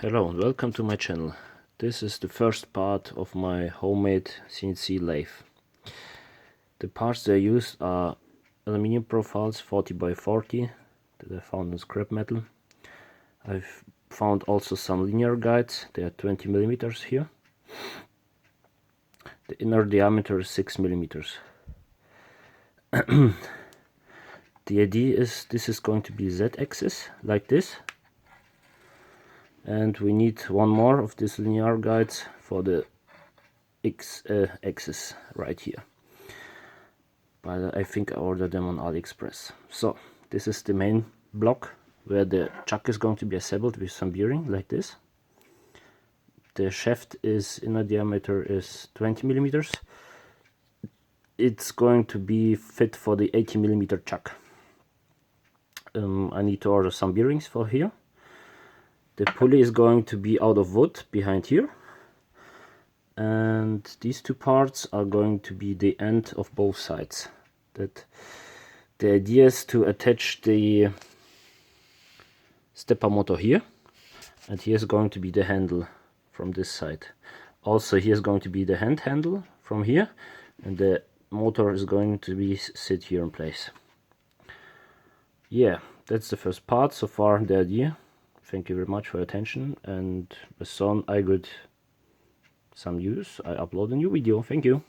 Hello and welcome to my channel. This is the first part of my homemade CNC lathe. The parts that I used are aluminium profiles 40 by 40 that I found in scrap metal. I've found also some linear guides. They are 20 millimeters here. The inner diameter is 6 millimeters. The idea is this is going to be Z-axis like this. And we need one more of these linear guides for the X-axis right here. But I think I ordered them on AliExpress. So this is the main block where the chuck is going to be assembled with some bearing like this. The shaft is inner diameter is 20 millimeters. It's going to be fit for the 80 millimeter chuck. I need to order some bearings for here. The pulley is going to be out of wood behind here, and these two parts are going to be the end of both sides. That the idea is to attach the stepper motor here, and here's going to be the handle from this side. Also here's going to be the handle from here, and the motor is going to be sit here in place. Yeah, that's the first part. So far the idea. Thank you very much for your attention, and as soon as I got some news, I upload a new video. Thank you.